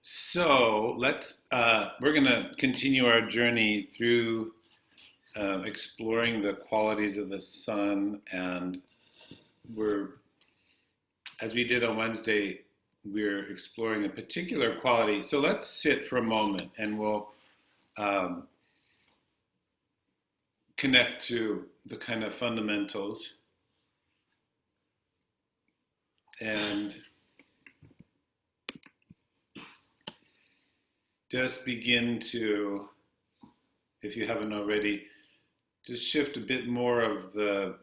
So we're going to continue our journey through exploring the qualities of the sun. And we're, as we did on Wednesday, we're exploring a particular quality. So let's sit for a moment and we'll um, connect to the kind of fundamentals and just begin to, if you haven't already, just shift a bit more of the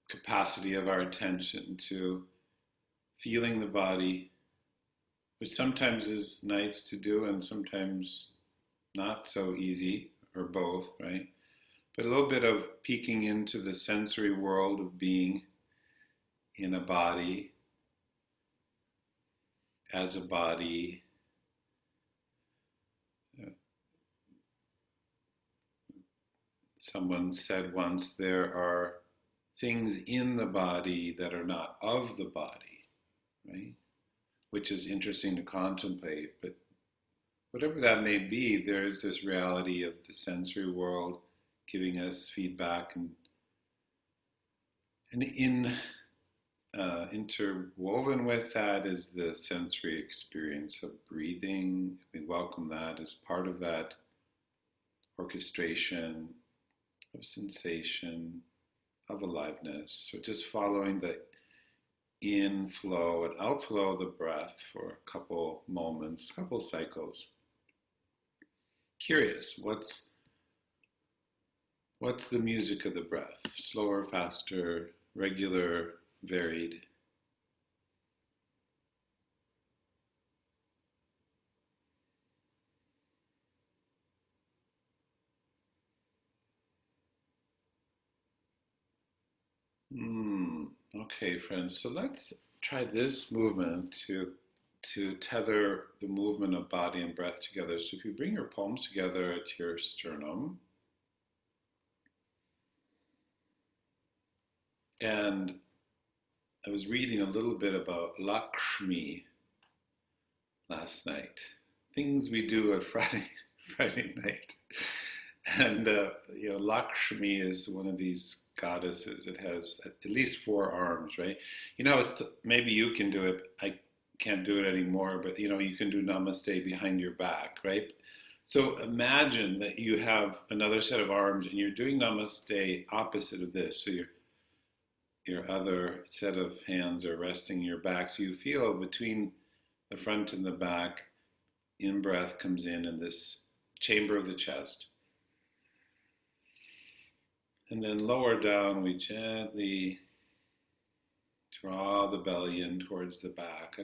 capacity of our attention to feeling the body, which sometimes is nice to do and sometimes not so easy, or both, right? But a little bit of peeking into the sensory world of being in a body, as a body. Someone said once there are things in the body that are not of the body, right? Which is interesting to contemplate. But whatever that may be, there is this reality of the sensory world giving us feedback, and interwoven with that is the sensory experience of breathing. We welcome that as part of that orchestration of sensation, of aliveness. So just following the inflow and outflow of the breath for a couple moments, couple cycles. Curious, what's the music of the breath? Slower, faster, regular, varied? Okay, friends. So let's try this movement to tether the movement of body and breath together. So if you bring your palms together at your sternum, and I was reading a little bit about Lakshmi last night. Things we do at Friday night. And Lakshmi is one of these goddesses. It has at least four arms, right? Maybe you can do it. I can't do it anymore, but you can do Namaste behind your back, right? So imagine that you have another set of arms and you're doing Namaste opposite of this. So your other set of hands are resting your back. So you feel between the front and the back, in-breath comes in this chamber of the chest. And then lower down, we gently draw the belly in towards the back.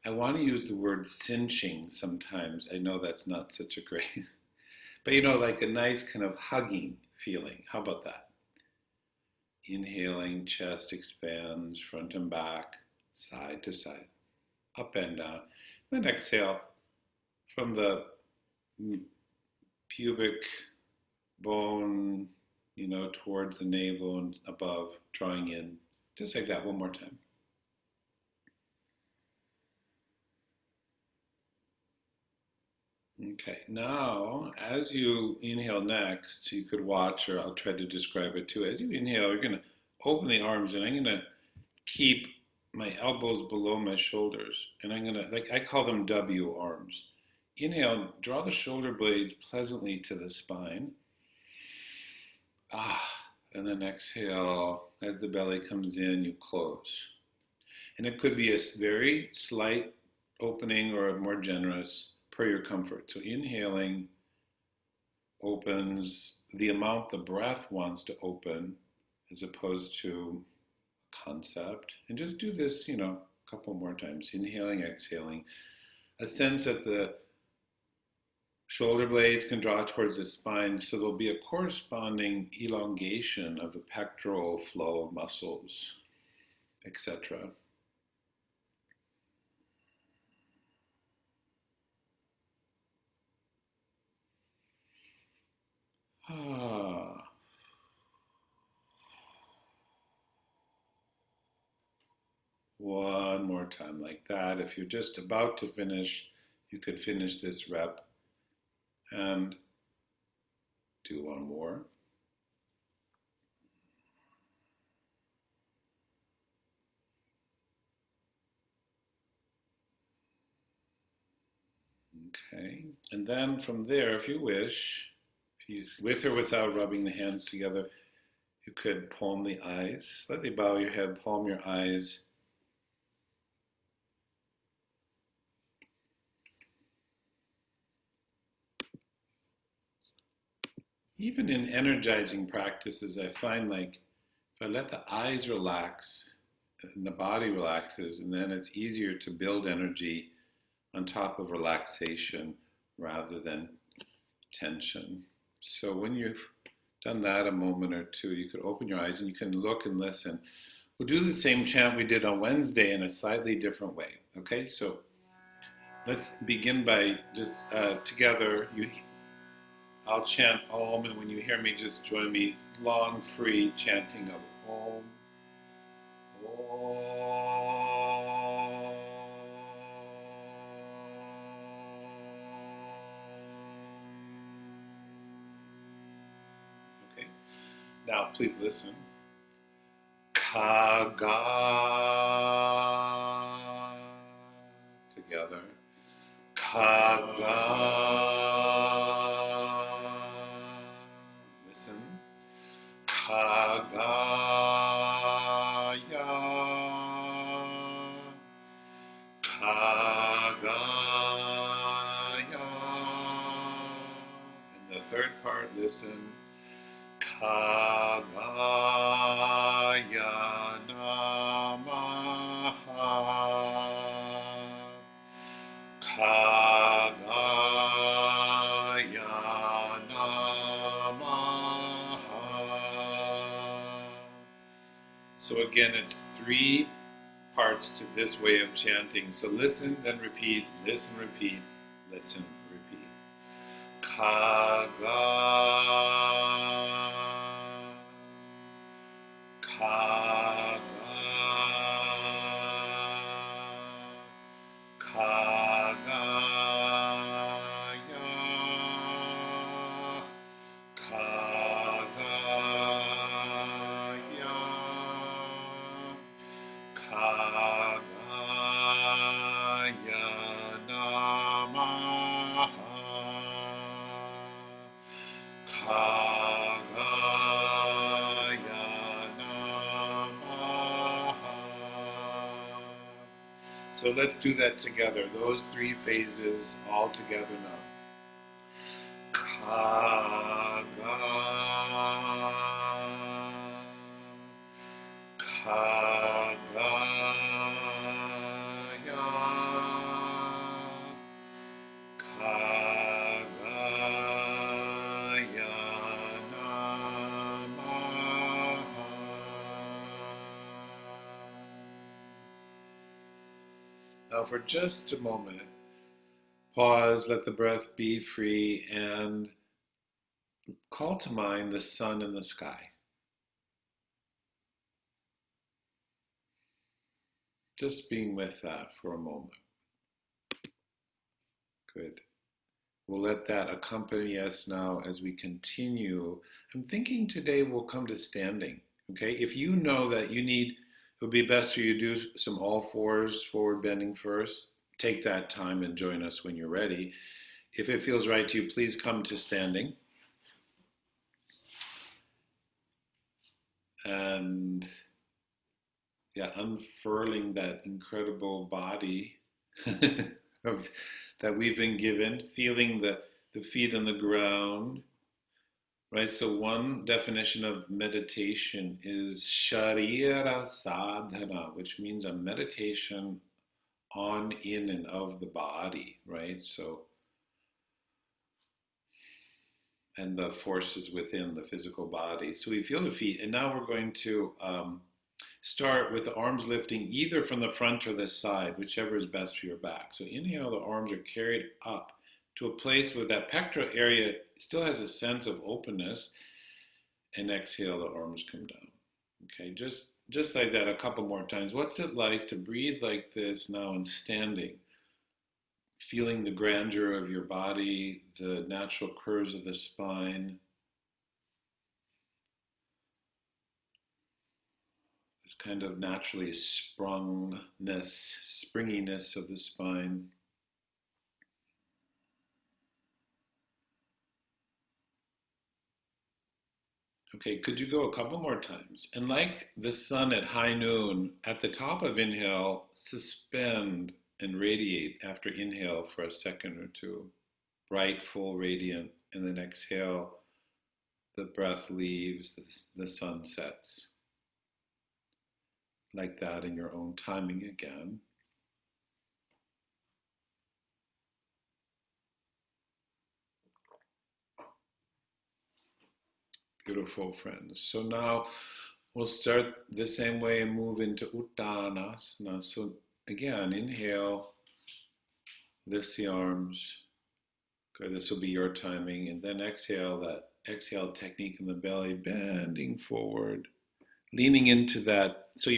I want to use the word cinching sometimes. I know that's not such a great, but like a nice kind of hugging feeling. How about that? Inhaling, chest expands, front and back, side to side, up and down. Then exhale from the pubic bone, towards the navel and above, drawing in. Just like that, one more time. Okay, now as you inhale next, you could watch, or I'll try to describe it too. As you inhale, you're going to open the arms, and I'm going to keep my elbows below my shoulders. And I'm going to, I call them W arms. Inhale, draw the shoulder blades pleasantly to the spine. And then exhale, as the belly comes in, you close. And it could be a very slight opening or a more generous, per your comfort. So inhaling opens the amount the breath wants to open, as opposed to concept. And just do this, a couple more times. Inhaling, exhaling. A sense that the shoulder blades can draw towards the spine, so there'll be a corresponding elongation of the pectoral flow of muscles, etc. One more time like that. If you're just about to finish, you could finish this rep and do one more. Okay, and then from there, if you wish, with or without rubbing the hands together, you could palm the eyes. Slightly bow your head, palm your eyes. Even in energizing practices, I find like if I let the eyes relax and the body relaxes, and then it's easier to build energy on top of relaxation rather than tension. So when you've done that a moment or two, you could open your eyes and you can look and listen. We'll do the same chant we did on Wednesday in a slightly different way. Okay, so let's begin by just together. I'll chant Om, and when you hear me, just join me. Long, free chanting of Om. Om. Okay. Now, please listen. Khaga. Together. Khaga. Listen. Khagaya. Khagaya. And the third part, listen. Khagaya namah. Khagaya namah. So again, it's 3 parts to this way of chanting. So listen, then repeat, listen, repeat, listen, repeat. Khaga. Khaga. Khagaya. Khagaya. Khagaya namah. Khagaya namah. So let's do that together. Those 3 phases all together now. Khaga. Khagaya. Khagaya namah. Now for just a moment, pause, let the breath be free, and call to mind the sun and the sky. Just being with that for a moment. Good. We'll let that accompany us now as we continue. I'm thinking today we'll come to standing. Okay, if you know that it would be best for you to do some all fours, forward bending first, take that time and join us when you're ready. If it feels right to you, please come to standing. And yeah, unfurling that incredible body that we've been given, feeling the feet on the ground, right? So one definition of meditation is sharira sadhana, which means a meditation on, in, and of the body, right? So, and the forces within the physical body. So we feel the feet, and now we're going to start with the arms lifting either from the front or the side, whichever is best for your back. So inhale, the arms are carried up to a place where that pectoral area still has a sense of openness, and exhale, the arms come down. Okay, just just like that a couple more times. What's it like to breathe like this now in standing? Feeling the grandeur of your body, the natural curves of the spine, this kind of naturally springiness of the spine. Okay, could you go a couple more times? And like the sun at high noon, at the top of inhale, suspend and radiate after inhale for a second or two. Bright, full, radiant. And then exhale, the breath leaves, the sun sets. Like that in your own timing again. Beautiful, friends. So now we'll start the same way and move into Uttanasana. So again, inhale, lifts the arms. Good, this will be your timing. And then exhale, that exhale technique in the belly, bending forward, leaning into that. So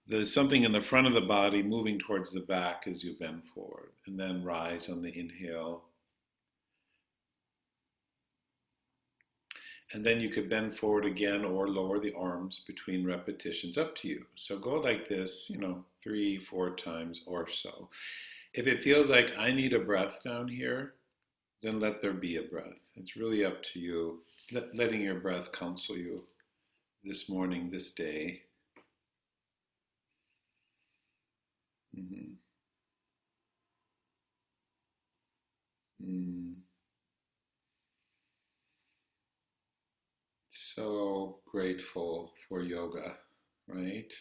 there's something in the front of the body moving towards the back as you bend forward. And then rise on the inhale. And then you could bend forward again or lower the arms between repetitions, up to you. So go like this, 3-4 times or so. If it feels like I need a breath down here, then let there be a breath. It's really up to you. It's letting your breath counsel you this morning, this day. Mm-hmm. So grateful for yoga, right?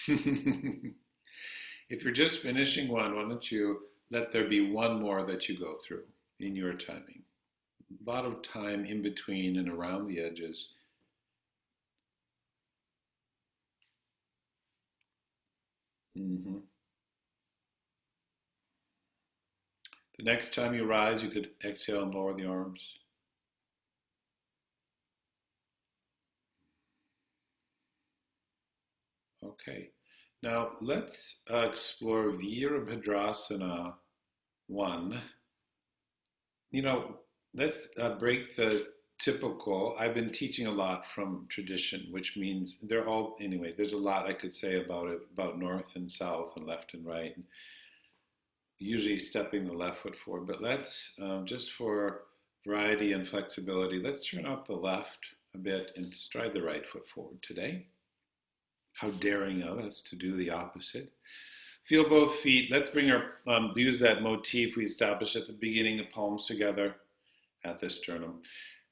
If you're just finishing one, why don't you let there be one more that you go through in your timing? A lot of time in between and around the edges. Mm-hmm. The next time you rise, you could exhale and lower the arms. Okay. Now let's explore Virabhadrasana 1. Let's break the typical. I've been teaching a lot from tradition, which means anyway, there's a lot I could say about it, about north and south and left and right. Usually stepping the left foot forward, but let's, just for variety and flexibility, let's turn out the left a bit and stride the right foot forward today. How daring of us to do the opposite. Feel both feet. Let's use that motif we established at the beginning, the palms together at the sternum.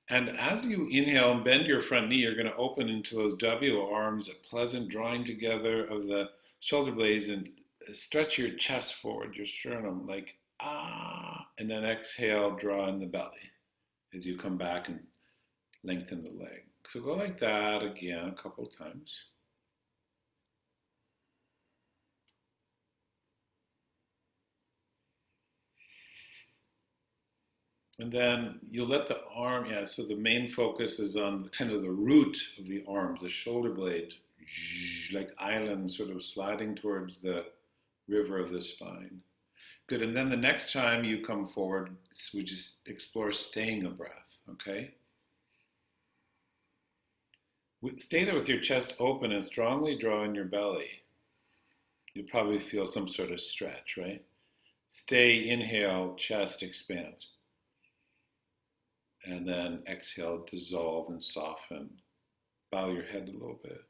And as you inhale and bend your front knee, you're going to open into those W arms, a pleasant drawing together of the shoulder blades, and stretch your chest forward, your sternum, like and then exhale, draw in the belly as you come back and lengthen the leg. So go like that again a couple times. And then you'll let the arm, so the main focus is on kind of the root of the arms, the shoulder blade, like islands sort of sliding towards the river of the spine. Good, and then the next time you come forward, we just explore staying a breath, okay? Stay there with your chest open and strongly draw in your belly. You'll probably feel some sort of stretch, right? Stay, inhale, chest expands. And then exhale, dissolve and soften. Bow your head a little bit.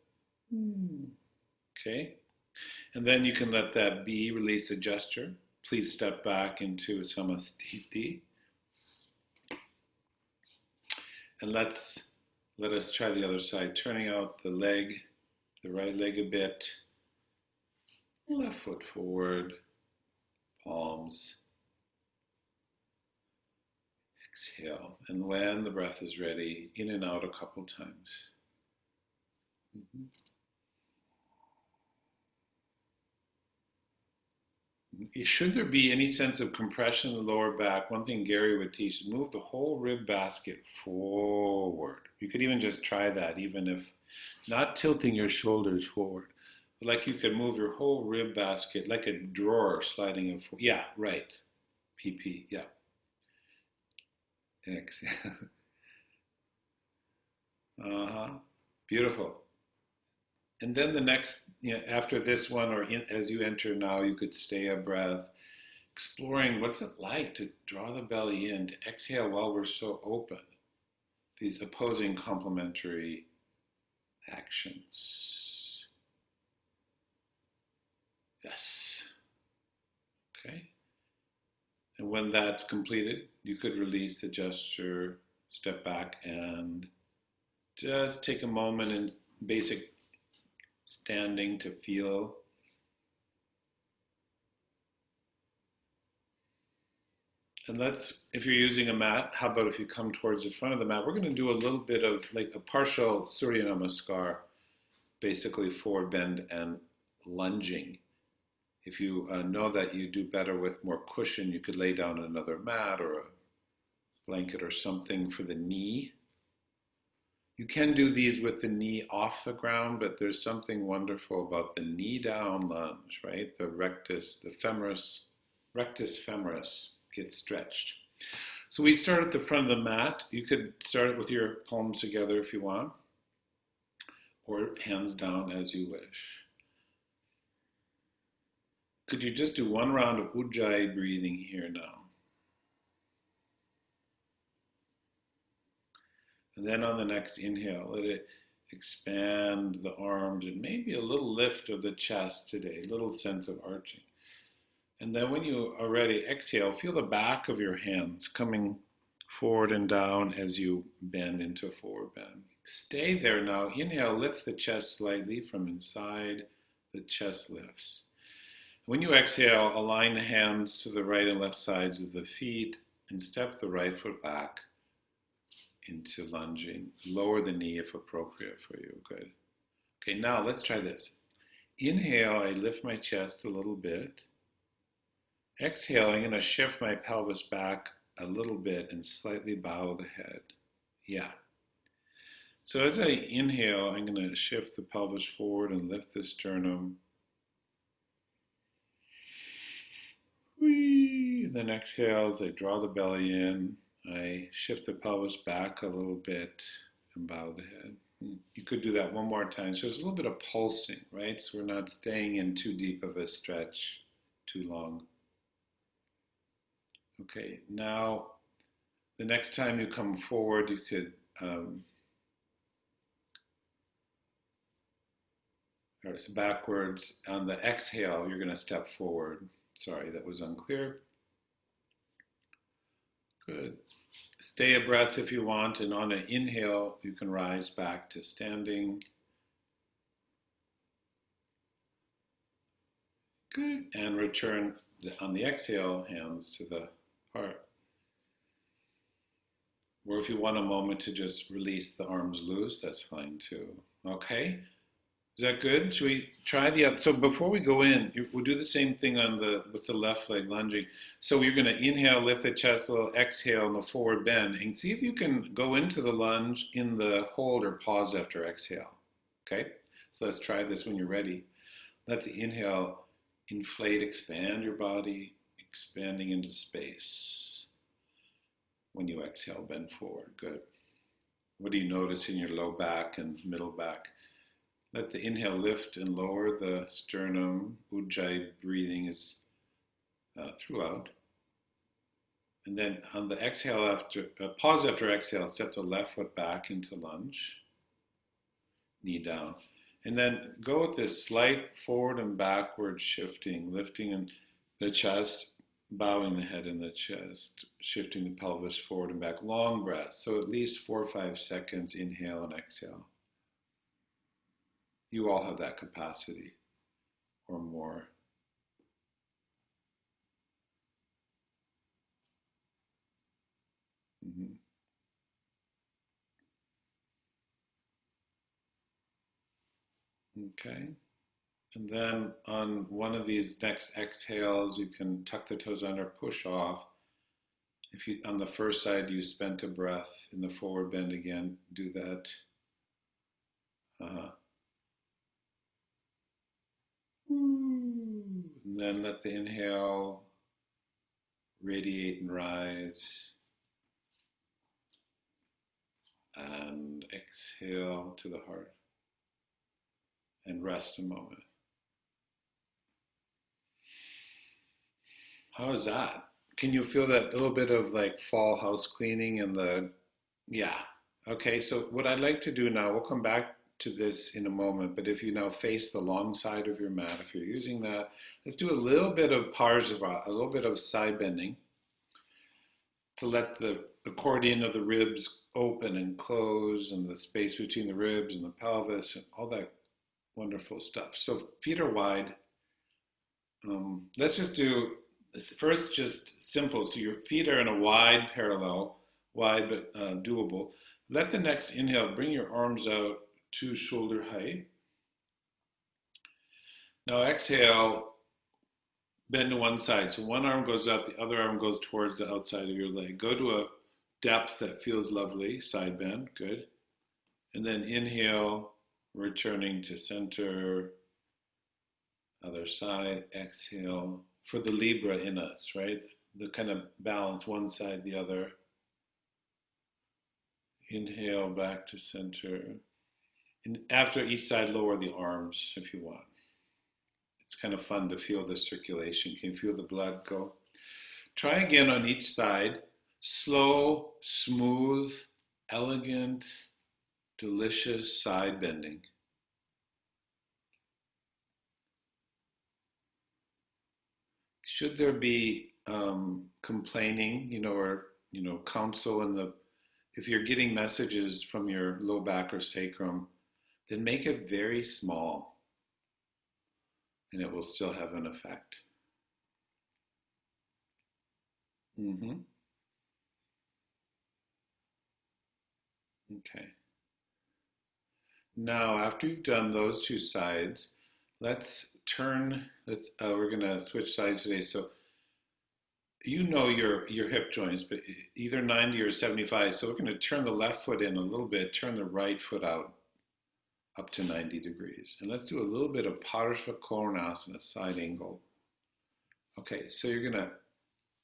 Okay? And then you can let that be, release a gesture. Please step back into Samasthiti. And let us try the other side, turning out the right leg a bit. Left foot forward, palms. Exhale, and when the breath is ready, in and out a couple times. Should there be any sense of compression in the lower back, one thing Gary would teach is move the whole rib basket forward. You could even just try that, even if Not tilting your shoulders forward. Like you could move your whole rib basket like a drawer sliding it forward. Yeah, right. PP, yeah. Exhale. Uh-huh. Beautiful. And then the next, after this one, or as you enter now, you could stay a breath, exploring what's it like to draw the belly in, to exhale while we're so open. These opposing complementary actions. Yes. Okay. And when that's completed, you could release the gesture, step back, and just take a moment in basic standing to feel. And if you're using a mat, how about if you come towards the front of the mat? We're going to do a little bit of like a partial Surya Namaskar, basically forward bend and lunging. If you know that you do better with more cushion, you could lay down another mat or a blanket or something for the knee. You can do these with the knee off the ground, but there's something wonderful about the knee down lunge, right? The rectus femoris gets stretched. So we start at the front of the mat. You could start it with your palms together if you want, or hands down as you wish. Could you just do one round of Ujjayi breathing here now? And then on the next inhale, let it expand the arms and maybe a little lift of the chest today, a little sense of arching. And then when you are ready, exhale, feel the back of your hands coming forward and down as you bend into a forward bend. Stay there now. Inhale, lift the chest slightly from inside. The chest lifts. When you exhale, align the hands to the right and left sides of the feet and step the right foot back into lunging. Lower the knee if appropriate for you. Good. Okay, now let's try this. Inhale, I lift my chest a little bit. Exhale, I'm going to shift my pelvis back a little bit and slightly bow the head. Yeah. So as I inhale, I'm going to shift the pelvis forward and lift the sternum. Whee! And then exhale, as I draw the belly in, I shift the pelvis back a little bit and bow the head. You could do that one more time. So there's a little bit of pulsing, right? So we're not staying in too deep of a stretch too long. Okay, now the next time you come forward, you could so backwards. On the exhale, you're going to step forward. Sorry, that was unclear. Good. Stay a breath if you want, and on an inhale, you can rise back to standing. Good. And return on the exhale, hands to the heart. Or if you want a moment to just release the arms loose, that's fine too. Okay? Is that good? Should we try the other? So before we go in, we'll do the same thing with the left leg lunging. So you're going to inhale, lift the chest a little, exhale in the forward bend, and see if you can go into the lunge in the hold or pause after exhale. Okay? So let's try this when you're ready. Let the inhale inflate, expand your body, expanding into space. When you exhale, bend forward. Good. What do you notice in your low back and middle back? Let the inhale lift and lower the sternum. Ujjayi breathing is throughout. And then on the exhale, pause after exhale, step the left foot back into lunge, knee down. And then go with this slight forward and backward shifting, lifting in the chest, bowing the head in the chest, shifting the pelvis forward and back. Long breath, so at least 4 or 5 seconds, inhale and exhale. You all have that capacity or more. Mm-hmm. Okay. And then on one of these next exhales, you can tuck the toes under, push off. If you, on the first side, you spent a breath in the forward bend again, do that. Uh-huh. And then let the inhale radiate and rise. And exhale to the heart. And rest a moment. How is that? Can you feel that little bit of like fall house cleaning and the, yeah. Okay, so what I'd like to do now, we'll come back to this in a moment, but if you now face the long side of your mat, if you're using that, let's do a little bit of parsava, a little bit of side bending to let the accordion of the ribs open and close and the space between the ribs and the pelvis and all that wonderful stuff. So feet are wide. Let's just do first just simple. So your feet are in a wide parallel, wide but doable. Let the next inhale bring your arms out to shoulder height. Now exhale, bend to one side. So one arm goes up, the other arm goes towards the outside of your leg. Go to a depth that feels lovely, side bend, good. And then inhale, returning to center, other side, exhale. For the Libra in us, right? The kind of balance one side, the other. Inhale back to center. And after each side, lower the arms if you want. It's kind of fun to feel the circulation. Can you feel the blood go? Try again on each side. Slow, smooth, elegant, delicious side bending. Should there be complaining, or counsel in the, if you're getting messages from your low back or sacrum, then make it very small, and it will still have an effect. Okay. Now, after you've done those two sides, let's turn. We're going to switch sides today. So your hip joints, but either 90 or 75. So we're going to turn the left foot in a little bit, turn the right foot out up to 90 degrees. And let's do a little bit of Parsvakonasana, side angle. Okay, so you're going to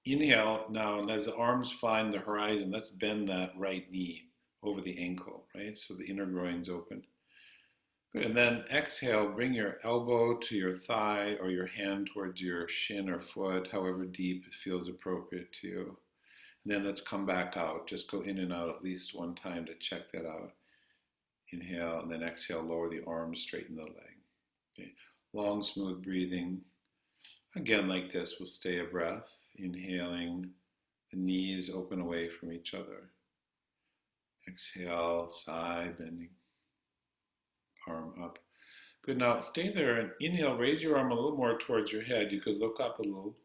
inhale now, and as the arms find the horizon, let's bend that right knee over the ankle, right? So the inner groin's open. Good. And then exhale, bring your elbow to your thigh or your hand towards your shin or foot, however deep it feels appropriate to you. And then let's come back out. Just go in and out at least one time to check that out. Inhale, and then exhale, lower the arms, straighten the leg. Okay. Long, smooth breathing. Again, like this, we'll stay a breath. Inhaling, the knees open away from each other. Exhale, side bending. Arm up. Good. Now stay there and inhale, raise your arm a little more towards your head. You could look up a little.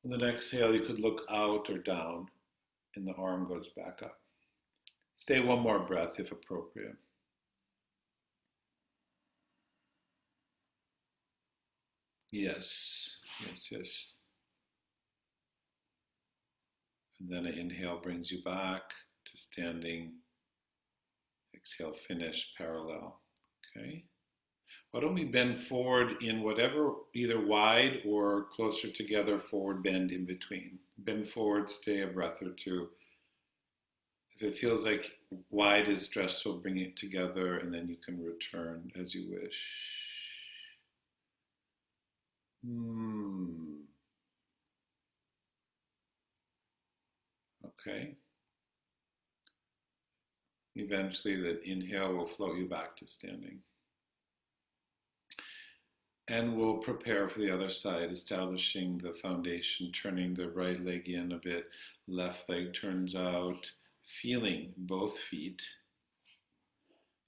And then exhale, you could look out or down, and the arm goes back up. Stay one more breath if appropriate. Yes. And then an inhale brings you back to standing. Exhale, finish, parallel. Okay. Why don't we bend forward in whatever, either wide or closer together, forward bend in between. Bend forward, stay a breath or two. If it feels like wide is stressful, bring it together, and then you can return as you wish. Okay. Eventually, the inhale will float you back to standing. And we'll prepare for the other side, establishing the foundation, turning the right leg in a bit, left leg turns out, feeling both feet.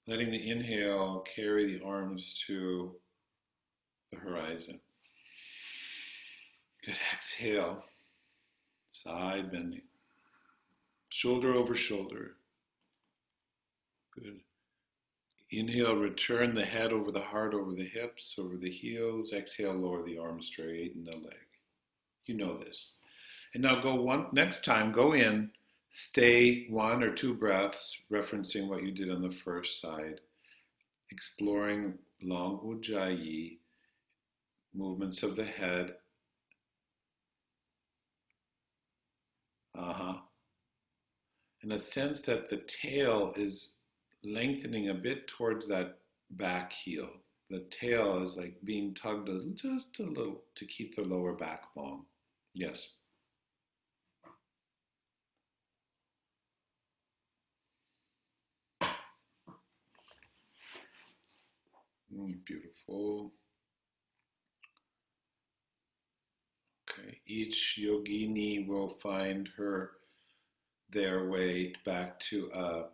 Letting the inhale carry the arms to the horizon. Good. Exhale, side bending, shoulder over shoulder. Good. Inhale, return the head over the heart, over the hips, over the heels. Exhale, lower the arms, straighten the leg. You know this. And now next time, go in, stay 1 or 2 breaths, referencing what you did on the first side. exploring long ujjayi, movements of the head. Uh-huh. And a sense that the tail is lengthening a bit towards that back heel. The tail is like being tugged just a little to keep the lower back long. Yes. Beautiful. Okay. Each yogini will find their way back to a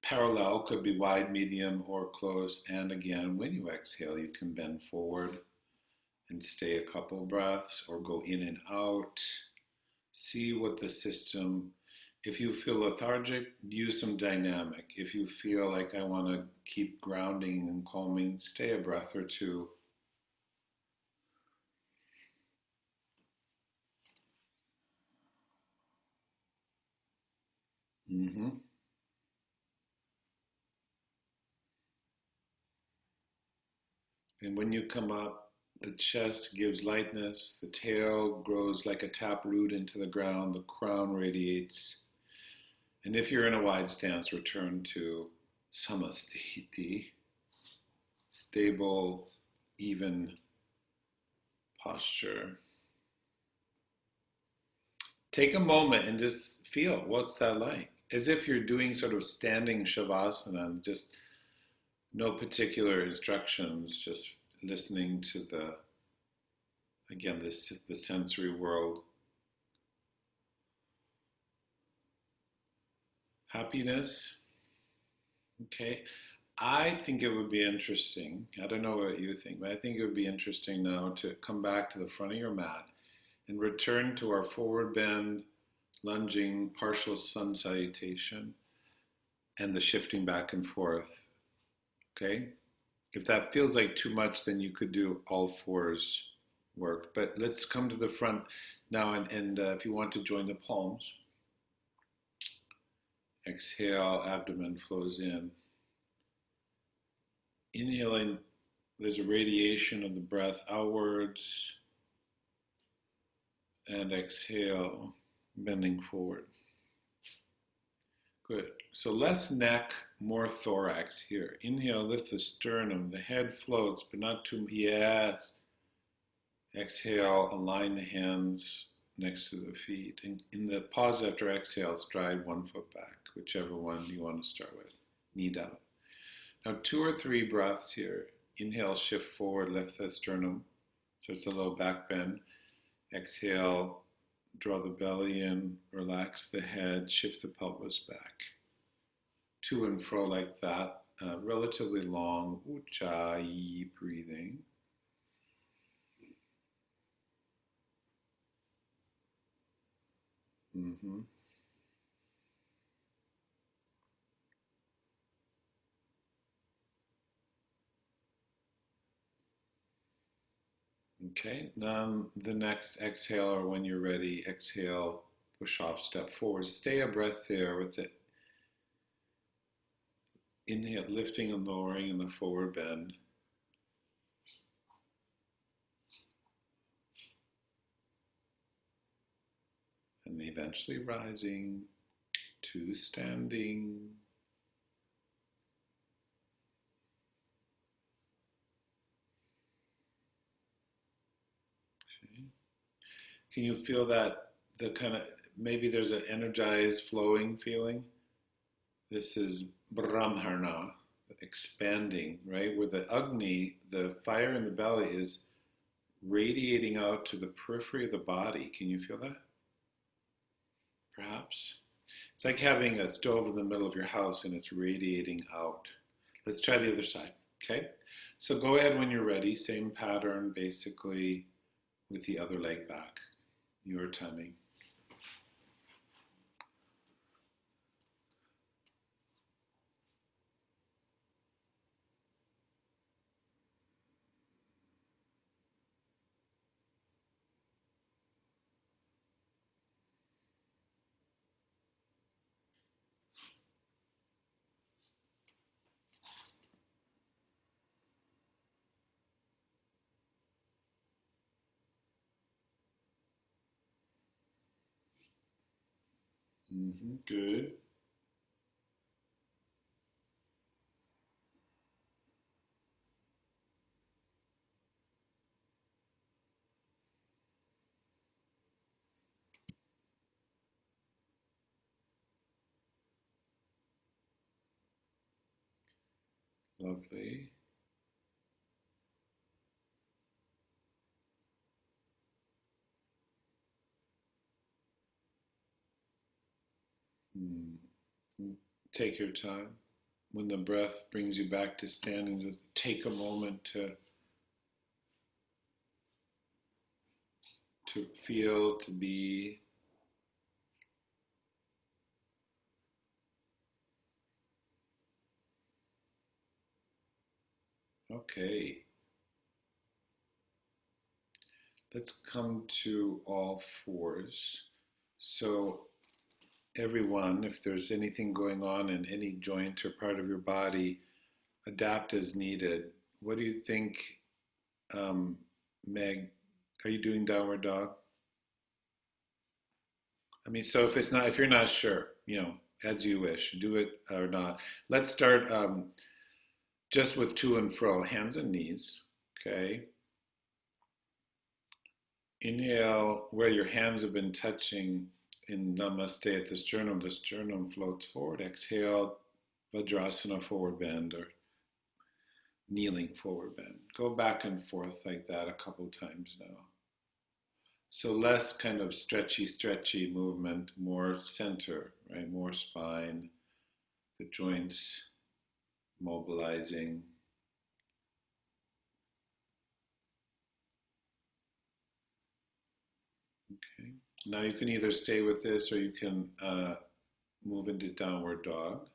parallel, could be wide, medium, or close. And again, when you exhale, you can bend forward and stay a couple breaths or go in and out. See what the system, if you feel lethargic, use some dynamic. If you feel like I want to keep grounding and calming, stay a breath or two. Mm-hmm. And when you come up, the chest gives lightness, the tail grows like a taproot into the ground, the crown radiates. And if you're in a wide stance, return to samasthiti, stable, even posture. Take a moment and just feel what's that like? As if you're doing sort of standing shavasana, just no particular instructions, just listening to the sensory world. Happiness. Okay. I think it would be interesting. I don't know what you think, but I think it would be interesting now to come back to the front of your mat and return to our forward bend, lunging, partial sun salutation, and the shifting back and forth. Okay? If that feels like too much, then you could do all fours work. But let's come to the front now, and if you want to join the palms, exhale, abdomen flows in. Inhaling, there's a radiation of the breath outwards, and exhale, bending forward. Good. So less neck, more thorax here. Inhale, lift the sternum. The head floats, but not too. Yes. Exhale, align the hands next to the feet. And in the pause after exhale, stride 1 foot back, whichever one you want to start with. Knee down. Now 2 or 3 breaths here. Inhale, shift forward, lift the sternum. So it's a little back bend. Exhale, draw the belly in, relax the head, shift the pelvis back. To and fro like that. Relatively long ujjayi breathing. Mm-hmm. Okay, now the next exhale, or when you're ready, exhale, push off, step forward. Stay a breath there with it. Inhale, lifting and lowering in the forward bend. And eventually rising to standing. Okay. Can you feel that the kind of, maybe there's an energized flowing feeling? This is Brahmana, expanding, right? Where the Agni, the fire in the belly, is radiating out to the periphery of the body. Can you feel that? Perhaps? It's like having a stove in the middle of your house and it's radiating out. Let's try the other side, okay? So go ahead when you're ready. Same pattern, basically, with the other leg back. Your timing. Good. Lovely. Hmm. Take your time. When the breath brings you back to standing, just take a moment to feel, to be. Okay, let's come to all fours. So, everyone, if there's anything going on in any joint or part of your body, adapt as needed. What do you think, um, Meg? Are you doing downward dog? I mean, so if you're not sure, as you wish, do it or not. Let's start just with to and fro, hands and knees. Okay. Inhale where your hands have been touching in Namaste at the sternum floats forward. Exhale, Vajrasana forward bend or kneeling forward bend. Go back and forth like that a couple times now. So less kind of stretchy movement, more center, right? More spine, the joints mobilizing. Okay. Now you can either stay with this or you can move into downward dog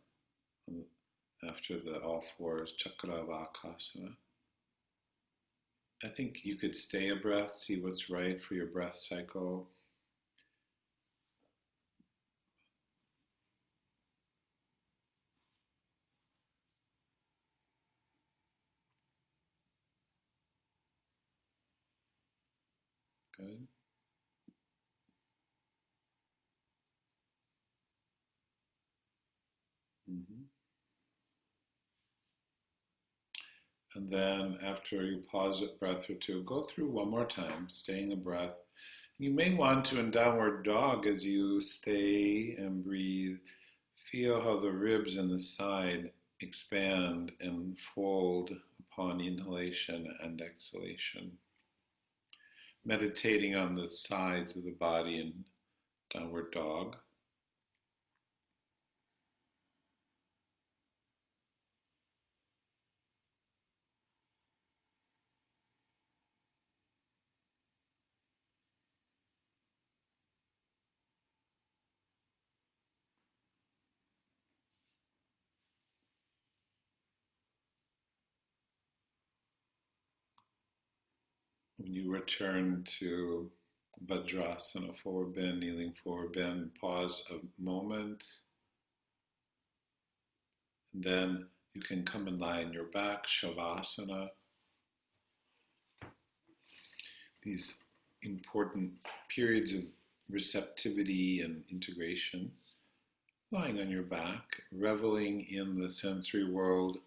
after the all fours, Chakravakasana. I think you could stay a breath, see what's right for your breath cycle. Good. Mm-hmm. And then after you pause a breath or two, go through one more time, staying a breath. You may want to, in downward dog, as you stay and breathe, feel how the ribs and the side expand and fold upon inhalation and exhalation. Meditating on the sides of the body in downward dog. When you return to Vajrasana, forward bend, kneeling forward bend, pause a moment. And then you can come and lie on your back, Shavasana. These important periods of receptivity and integration. Lying on your back, reveling in the sensory world.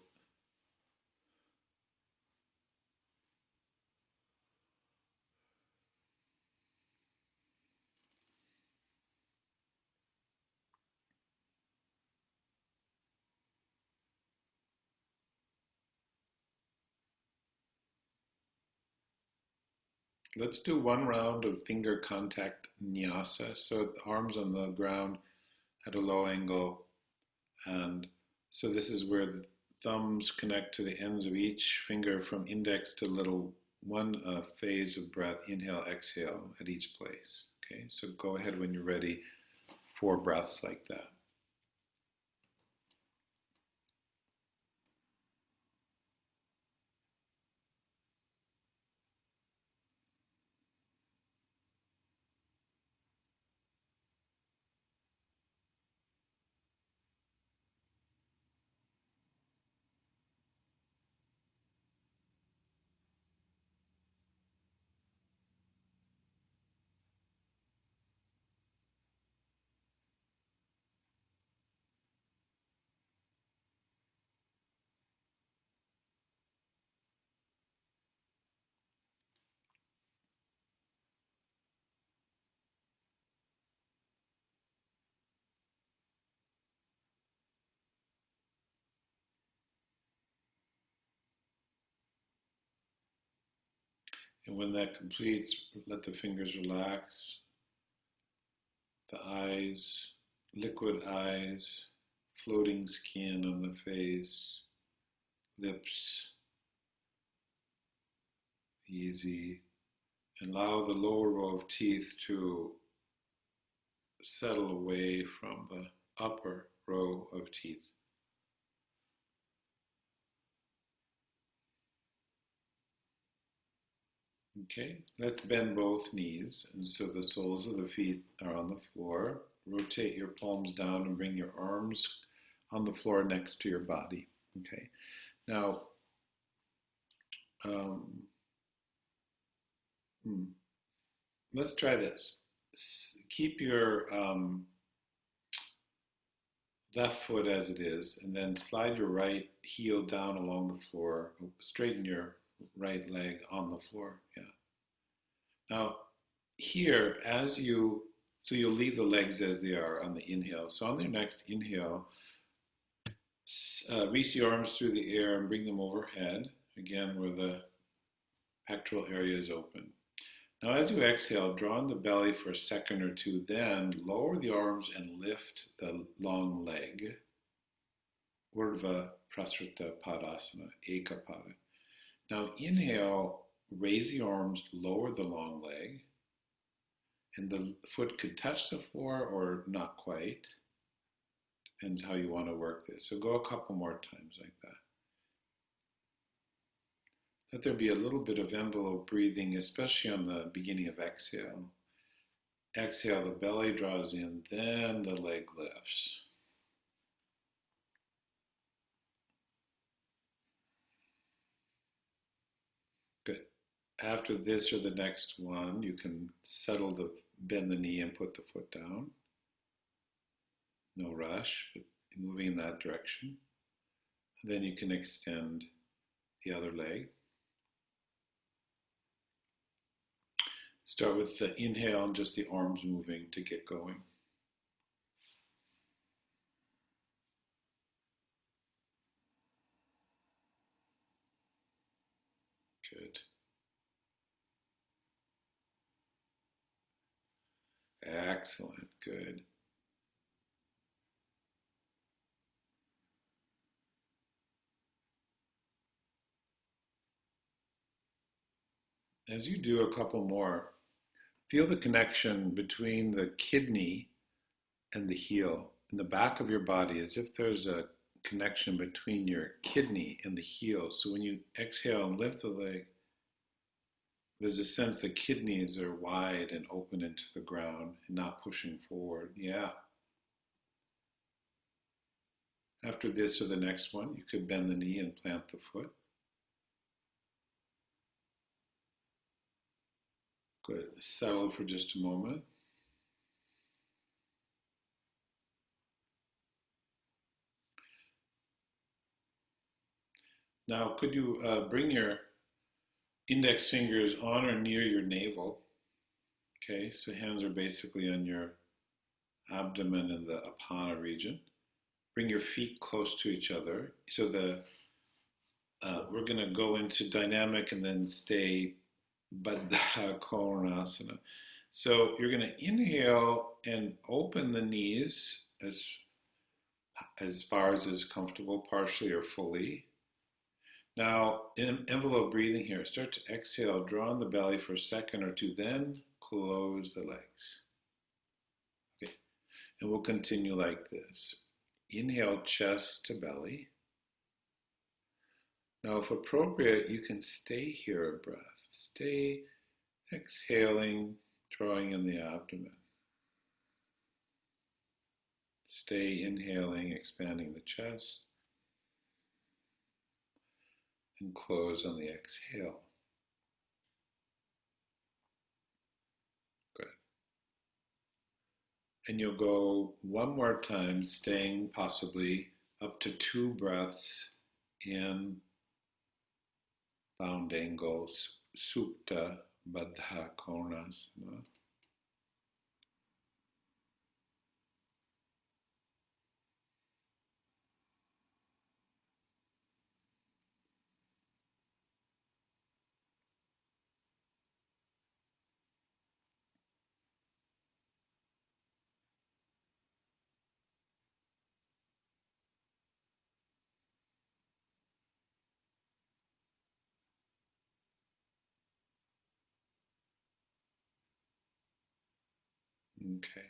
Let's do one round of finger contact nyasa. So the arms on the ground at a low angle. And so this is where the thumbs connect to the ends of each finger from index to little one phase of breath, inhale, exhale at each place. Okay, so go ahead when you're ready, 4 breaths like that. And when that completes, let the fingers relax, the eyes, liquid eyes, floating skin on the face, lips, easy. And allow the lower row of teeth to settle away from the upper row of teeth. Okay, let's bend both knees, and so the soles of the feet are on the floor. Rotate your palms down and bring your arms on the floor next to your body. Okay, now let's try this. Keep your left foot as it is, and then slide your right heel down along the floor. Straighten your right leg on the floor. Yeah. Now, here, so you'll leave the legs as they are on the inhale. So on your next inhale, reach the arms through the air and bring them overhead, again, where the pectoral area is open. Now, as you exhale, draw in the belly for a second or two, then lower the arms and lift the long leg. Urdhva Prasrita Padasana, Ekapada. Now, inhale, raise the arms, lower the long leg, and the foot could touch the floor or not quite. Depends how you want to work this. So go a couple more times like that. Let there be a little bit of envelope breathing, especially on the beginning of exhale. Exhale, the belly draws in, then the leg lifts. Good. After this or the next one, you can bend the knee and put the foot down. No rush, but moving in that direction. And then you can extend the other leg. Start with the inhale and just the arms moving to get going. Good. Excellent. Good. As you do a couple more, feel the connection between the kidney and the heel in the back of your body, as if there's a connection between your kidney and the heel. So when you exhale and lift the leg, there's a sense the kidneys are wide and open into the ground and not pushing forward. Yeah. After this or the next one, you could bend the knee and plant the foot. Good. Settle for just a moment. Now, could you bring your index fingers on or near your navel? Okay, so hands are basically on your abdomen and the apana region. Bring your feet close to each other. So we're going to go into dynamic and then stay Baddha Konasana. So you're going to inhale and open the knees as far as is comfortable, partially or fully. Now, in envelope breathing here, start to exhale, draw on the belly for a second or two, then close the legs. Okay, and we'll continue like this. Inhale, chest to belly. Now, if appropriate, you can stay here a breath. Stay exhaling, drawing in the abdomen. Stay inhaling, expanding the chest. And close on the exhale. Good. And you'll go one more time, staying possibly up to 2 breaths in bound angle, Supta Baddha Konasana. Okay.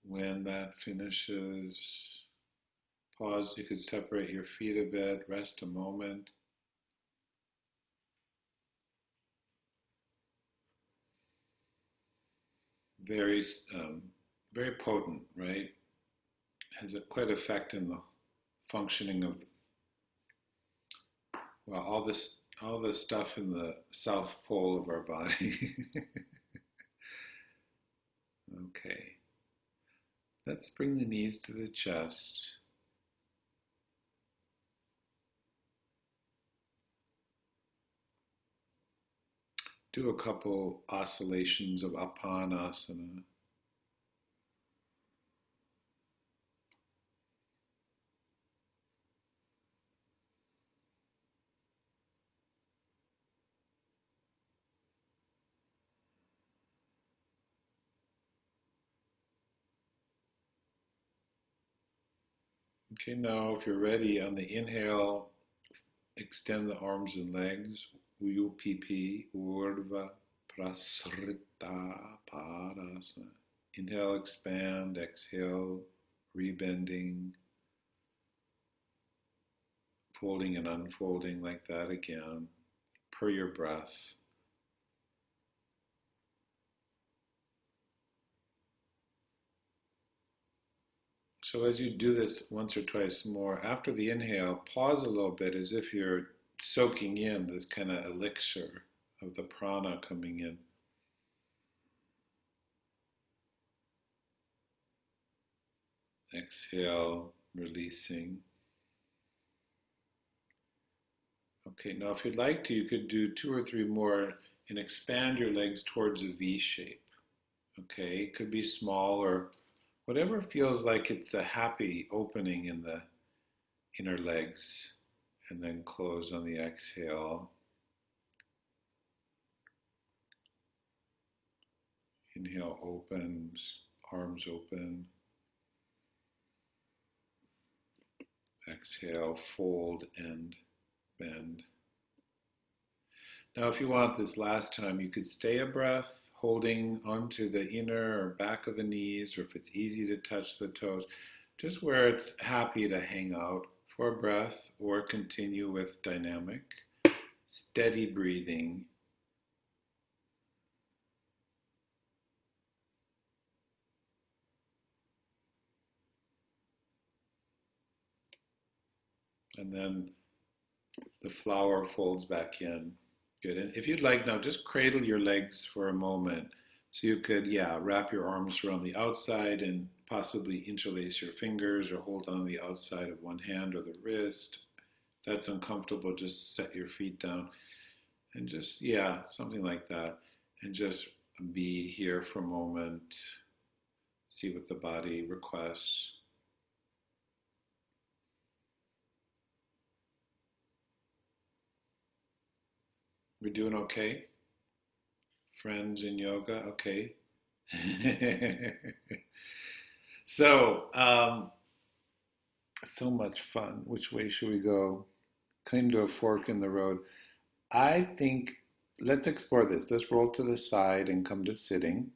When that finishes, pause. You could separate your feet a bit, rest a moment. Very, very potent, right? Has a quite effect in the functioning of, well, all this stuff in the south pole of our body. Okay. Let's bring the knees to the chest. Do a couple oscillations of Apanasana. Okay, now if you're ready, on the inhale, extend the arms and legs. UPP, Urdhva Prasrita Padasana. Inhale, expand, exhale, rebending, folding and unfolding like that again, per your breath. So as you do this once or twice more, after the inhale, pause a little bit as if you're soaking in this kind of elixir of the prana coming in. Exhale, releasing. Okay, now if you'd like to, you could do 2 or 3 more and expand your legs towards a V shape. Okay, it could be small or whatever feels like it's a happy opening in the inner legs. And then close on the exhale. Inhale opens, arms open. Exhale, fold and bend. Now if you want this last time, you could stay a breath, holding onto the inner or back of the knees, or if it's easy to touch the toes, just where it's happy to hang out for a breath, or continue with dynamic, steady breathing. And then the flower folds back in. Good. And if you'd like now, just cradle your legs for a moment. So you could, wrap your arms around the outside and possibly interlace your fingers or hold on the outside of one hand or the wrist. If that's uncomfortable, just set your feet down and just, something like that. And just be here for a moment. See what the body requests. We're doing okay? Friends in yoga, okay. So, so much fun. Which way should we go? Came to a fork in the road. I think let's explore this. Let's roll to the side and come to sitting.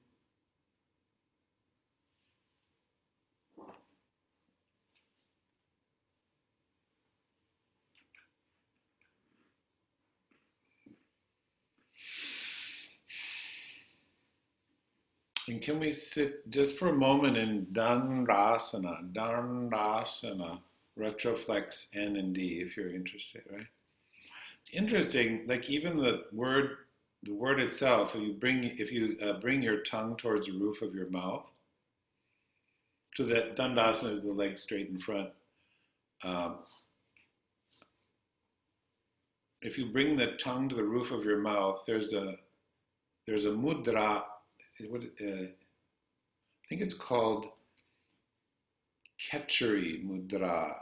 And can we sit just for a moment in Dandasana, retroflex N and D if you're interested, right? Interesting, like even the word itself, if you bring your tongue towards the roof of your mouth, so that Dandasana is the leg straight in front. Um, if you bring the tongue to the roof of your mouth, there's a mudra. I think it's called Ketchari Mudra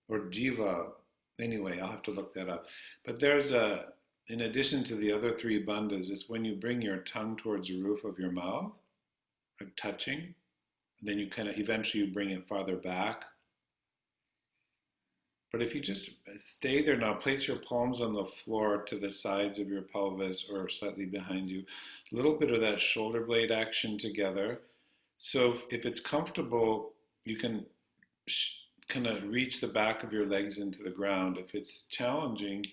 or Jiva. Anyway, I'll have to look that up. But in addition to the other 3 bandhas, it's when you bring your tongue towards the roof of your mouth, like touching, and then you kind of eventually you bring it farther back. But if you just stay there now, place your palms on the floor to the sides of your pelvis or slightly behind you. A little bit of that shoulder blade action together. So if it's comfortable, you can kind of reach the back of your legs into the ground. If it's challenging,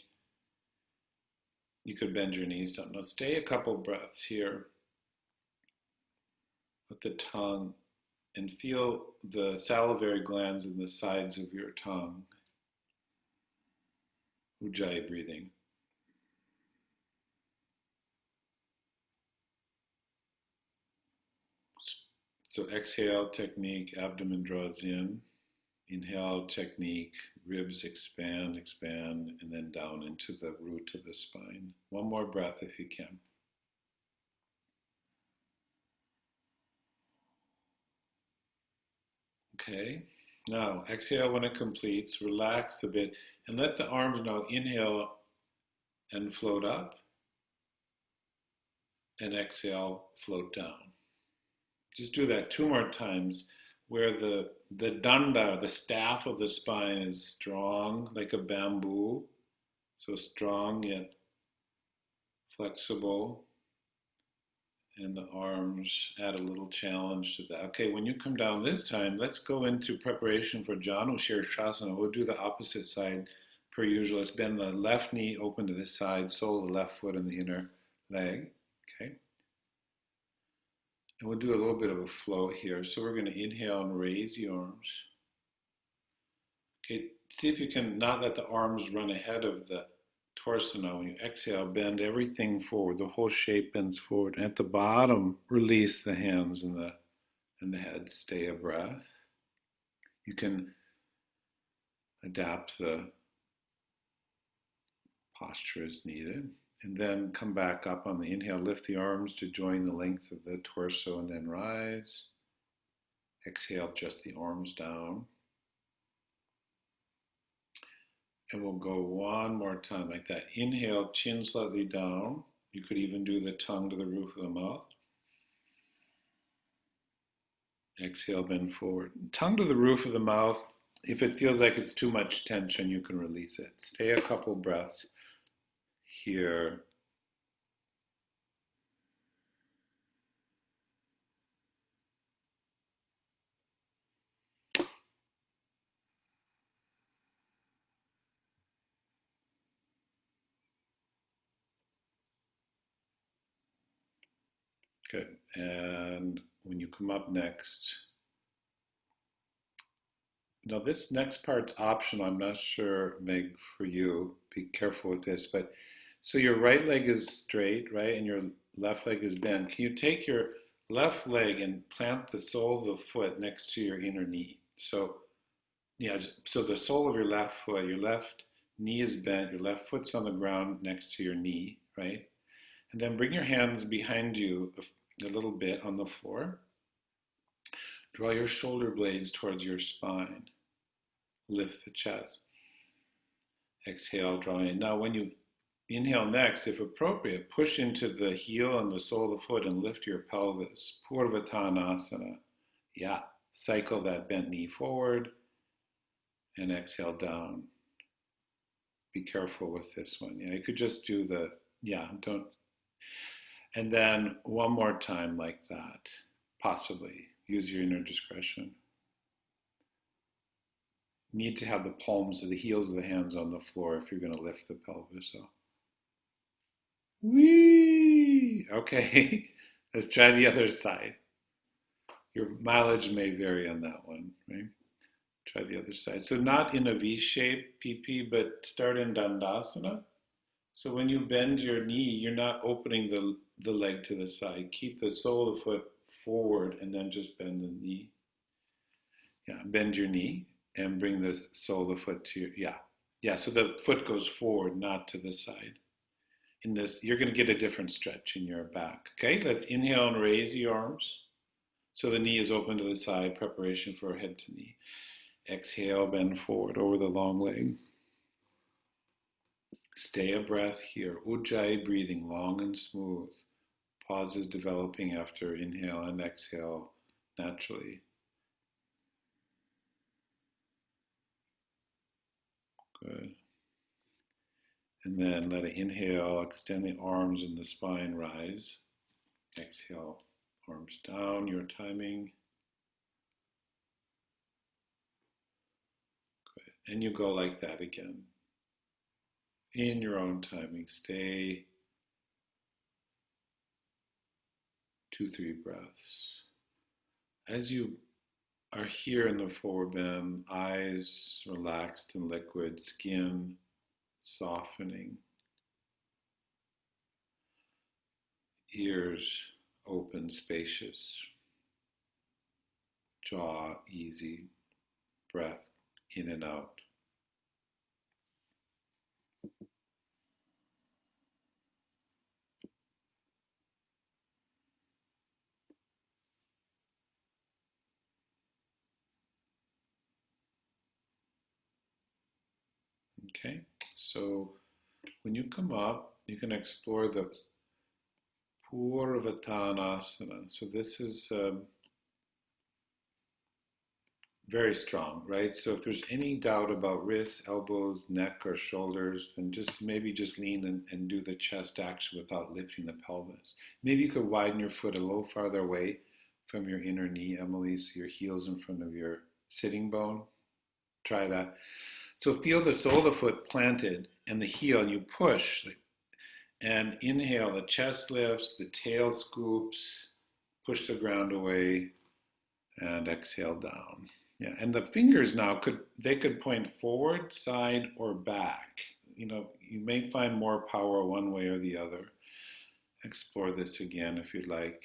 you could bend your knees up. Now stay a couple breaths here with the tongue and feel the salivary glands in the sides of your tongue. Ujjayi breathing. So exhale technique, abdomen draws in. Inhale technique, ribs expand, and then down into the root of the spine. One more breath if you can. Okay, now exhale when it completes, relax a bit, and let the arms now inhale and float up, and exhale, float down. Just do that 2 more times, where the danda, the staff of the spine, is strong like a bamboo, so strong yet flexible, and the arms add a little challenge to that. Okay, when you come down this time, let's go into preparation for Janu Shirshasana. We'll do the opposite side per usual. Let's bend the left knee open to the side, sole of the left foot and the inner leg. Okay. And we'll do a little bit of a flow here. So we're going to inhale and raise the arms. Okay, see if you can not let the arms run ahead of the torso now. When you exhale, bend everything forward. The whole shape bends forward. And at the bottom, release the hands and the head. Stay a breath. You can adapt the posture as needed. And then come back up on the inhale. Lift the arms to join the length of the torso and then rise. Exhale, just the arms down. And we'll go one more time like that. Inhale, chin slightly down. You could even do the tongue to the roof of the mouth. Exhale, bend forward. Tongue to the roof of the mouth. If it feels like it's too much tension, you can release it. Stay a couple breaths here. Good. And when you come up next, now this next part's optional. I'm not sure, Meg, for you. Be careful with this. But so your right leg is straight, right? And your left leg is bent. Can you take your left leg and plant the sole of the foot next to your inner knee? So, yeah, so the sole of your left foot, your left knee is bent, your left foot's on the ground next to your knee, right? And then bring your hands behind you a little bit on the floor. Draw your shoulder blades towards your spine. Lift the chest. Exhale, draw in. Now when you inhale next, if appropriate, push into the heel and the sole of the foot and lift your pelvis. Purvattanasana. Yeah, cycle that bent knee forward and exhale down. Be careful with this one. Yeah, you could just do the, don't. And then one more time like that, possibly. Use your inner discretion. Need to have the palms or the heels of the hands on the floor if you're going to lift the pelvis up. Whee! Okay, let's try the other side. Your mileage may vary on that one, right? Try the other side. So not in a V shape, PP, but start in Dandasana. So when you bend your knee, you're not opening the leg to the side. Keep the sole of the foot forward and then just bend the knee. Yeah, bend your knee and bring the sole of the foot to your, so the foot goes forward, not to the side. In this, you're going to get a different stretch in your back. Okay, let's inhale and raise the arms. So the knee is open to the side, preparation for head to knee. Exhale, bend forward over the long leg. Stay a breath here. Ujjayi breathing, long and smooth. Pauses developing after inhale and exhale naturally. Good. And then let it inhale, extend the arms and the spine rise. Exhale, arms down, your timing. Good. And you go like that again. In your own timing, stay 2-3 breaths. As you are here in the forward bend, eyes relaxed and liquid, skin softening, ears open, spacious, jaw easy, breath in and out. Okay, so when you come up, you can explore the Purvattanasana. So this is very strong, right? So if there's any doubt about wrists, elbows, neck, or shoulders, then just maybe just lean and do the chest action without lifting the pelvis. Maybe you could widen your foot a little farther away from your inner knee, Emily, so your heel's in front of your sitting bone. Try that. So feel the sole of the foot planted and the heel, and you push. And inhale, the chest lifts, the tail scoops, push the ground away, and exhale down. Yeah, and the fingers now could point forward, side, or back. You may find more power one way or the other. Explore this again if you'd like.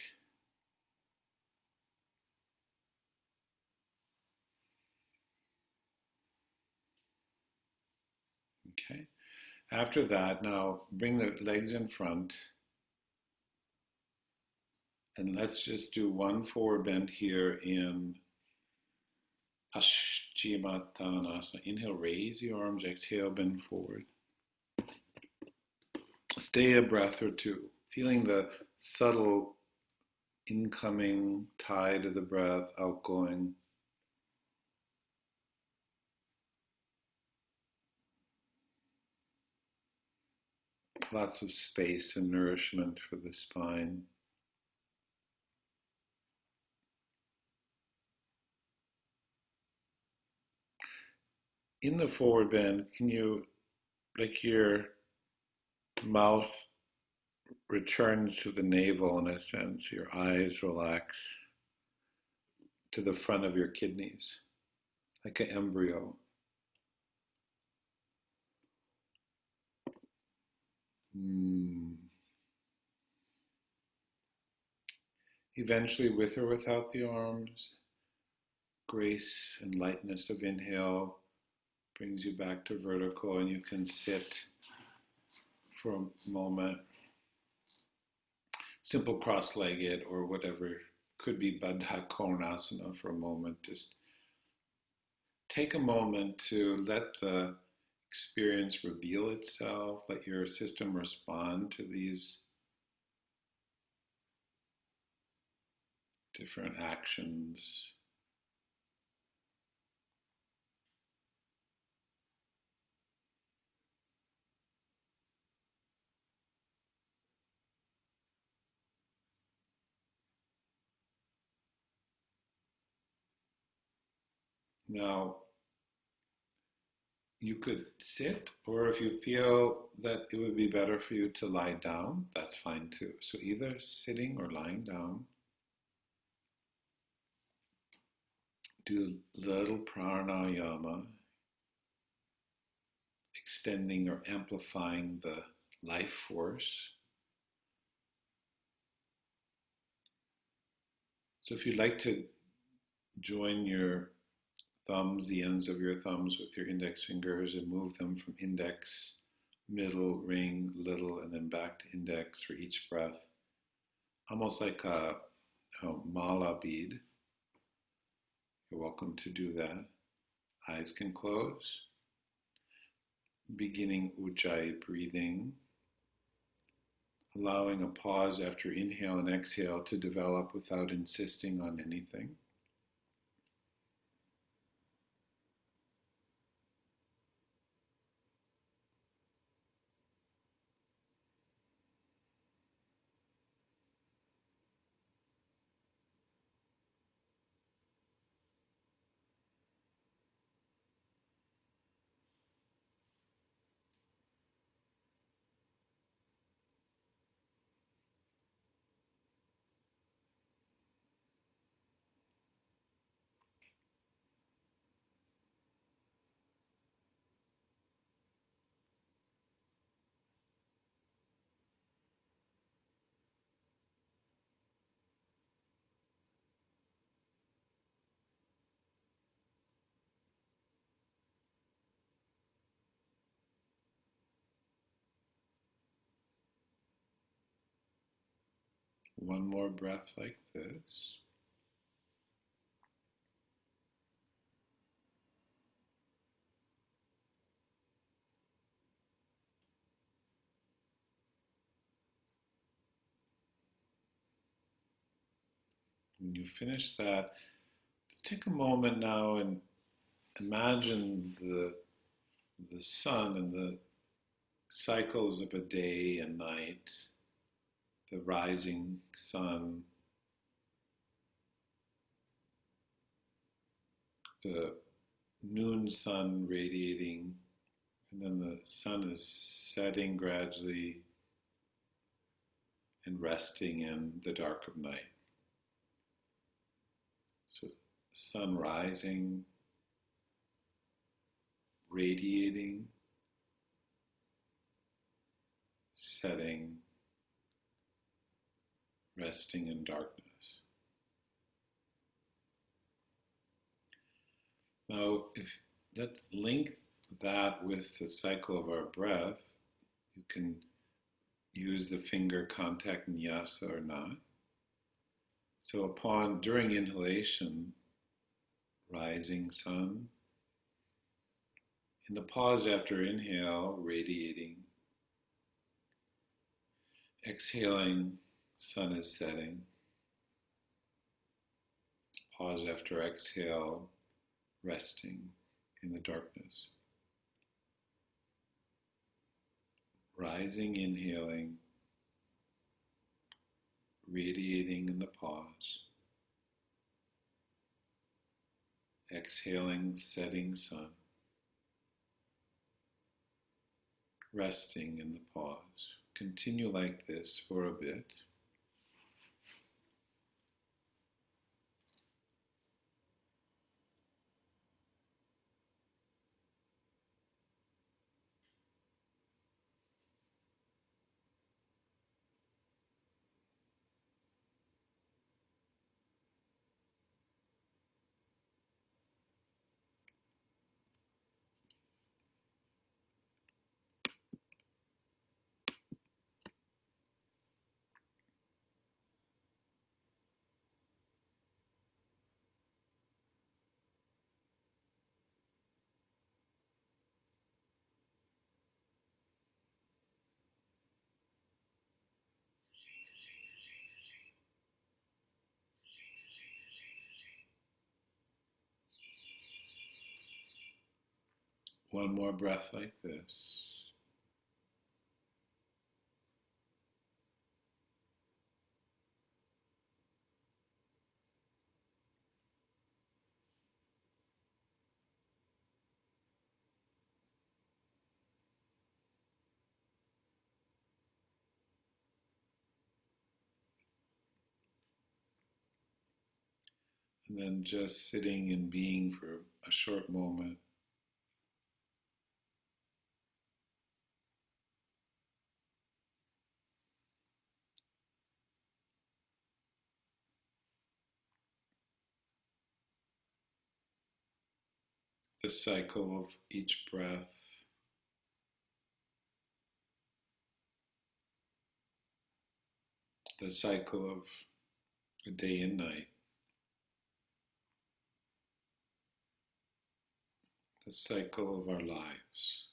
Okay. After that, now bring the legs in front. And let's just do one forward bend here in Paschimottanasana. Inhale, raise the arms. Exhale, bend forward. Stay a breath or two, feeling the subtle incoming tide of the breath, outgoing. Lots of space and nourishment for the spine. In the forward bend, can you, like your mouth returns to the navel in a sense, your eyes relax to the front of your kidneys, like an embryo. Eventually, with or without the arms, grace and lightness of inhale brings you back to vertical, and you can sit for a moment. Simple cross-legged or whatever, could be Baddha Konasana for a moment. Just take a moment to let the experience reveal itself, let your system respond to these different actions. Now, you could sit, or if you feel that it would be better for you to lie down, that's fine too. So either sitting or lying down. Do a little pranayama, extending or amplifying the life force. So if you'd like to join your thumbs, the ends of your thumbs with your index fingers, and move them from index, middle, ring, little, and then back to index for each breath. Almost like a mala bead. You're welcome to do that. Eyes can close. Beginning Ujjayi breathing. Allowing a pause after inhale and exhale to develop without insisting on anything. One more breath like this. When you finish that, just take a moment now and imagine the sun and the cycles of a day and night, the rising sun, the noon sun radiating, and then the sun is setting gradually and resting in the dark of night. So sun rising, radiating, setting, resting in darkness. Now, let's link that with the cycle of our breath. You can use the finger contact nyasa or not. So during inhalation, rising sun. In the pause after inhale, radiating. Exhaling, sun is setting. Pause after exhale, resting in the darkness. Rising, inhaling, radiating in the pause. Exhaling, setting sun. Resting in the pause. Continue like this for a bit. One more breath like this. And then just sitting and being for a short moment. The cycle of each breath. The cycle of a day and night. The cycle of our lives.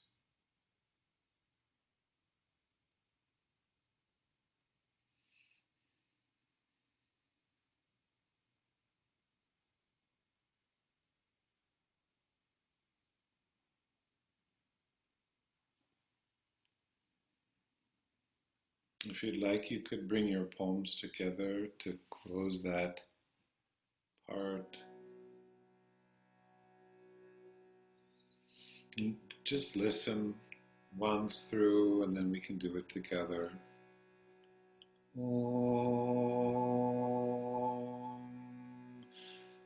If you'd like, you could bring your palms together to close that part. And just listen once through, and then we can do it together. Om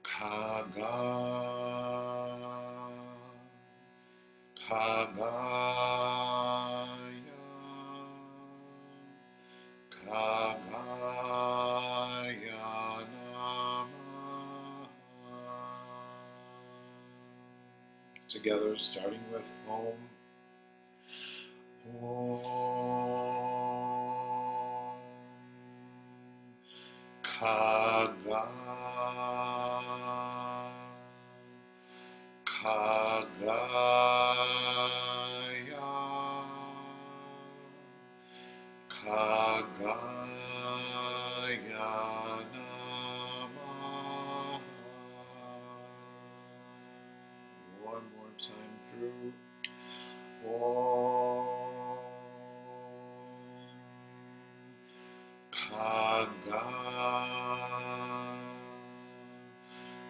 khaga khagaya khagaya namah. Together, starting with Om. Om khaga, khagaya, khagaya namah. One more time through. Om khaga,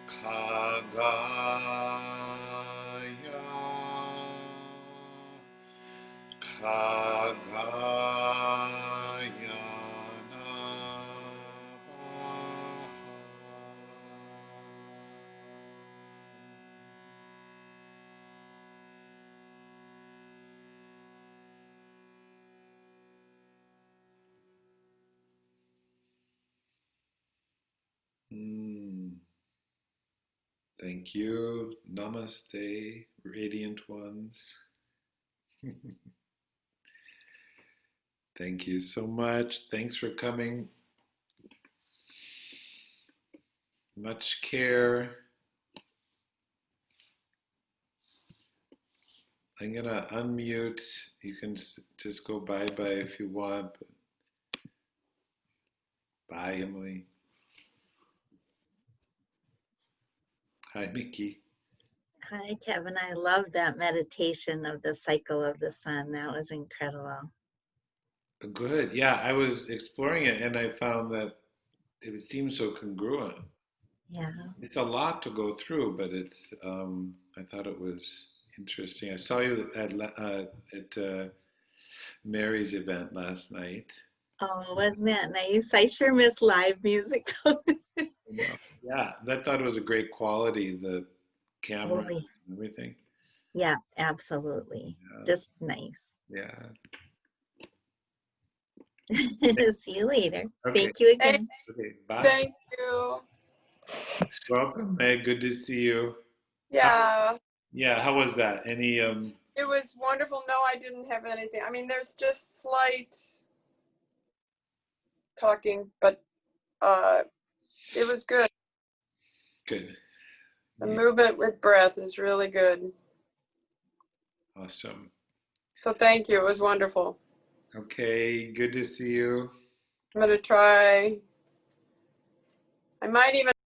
khagaya, khagaya namah. Thank you. Namaste, radiant ones. Thank you so much. Thanks for coming. Much care. I'm gonna unmute. You can just go bye-bye if you want. But bye, Emily. Hi, Mickey. Hi, Kevin. I love that meditation of the cycle of the sun. That was incredible. Good. Yeah, I was exploring it and I found that it seems so congruent. Yeah. It's a lot to go through, but it's. I thought it was interesting. I saw you at Mary's event last night. Oh, wasn't that nice? I sure miss live music. Yeah, I thought it was a great quality, the camera Oh, and everything. yeah, absolutely. Yeah. Just nice. Yeah. See you later. Okay. Thank you again. Okay. Bye. Thank you. Welcome, Meg. Good to see you. Yeah, Yeah. How was that? Any it was wonderful. No, I didn't have anything. I mean, there's just slight talking, but it was good. Good. The Yeah. movement with breath is really good. Awesome. So thank you. It was wonderful. Okay. Good to see you. I'm going to try. I might even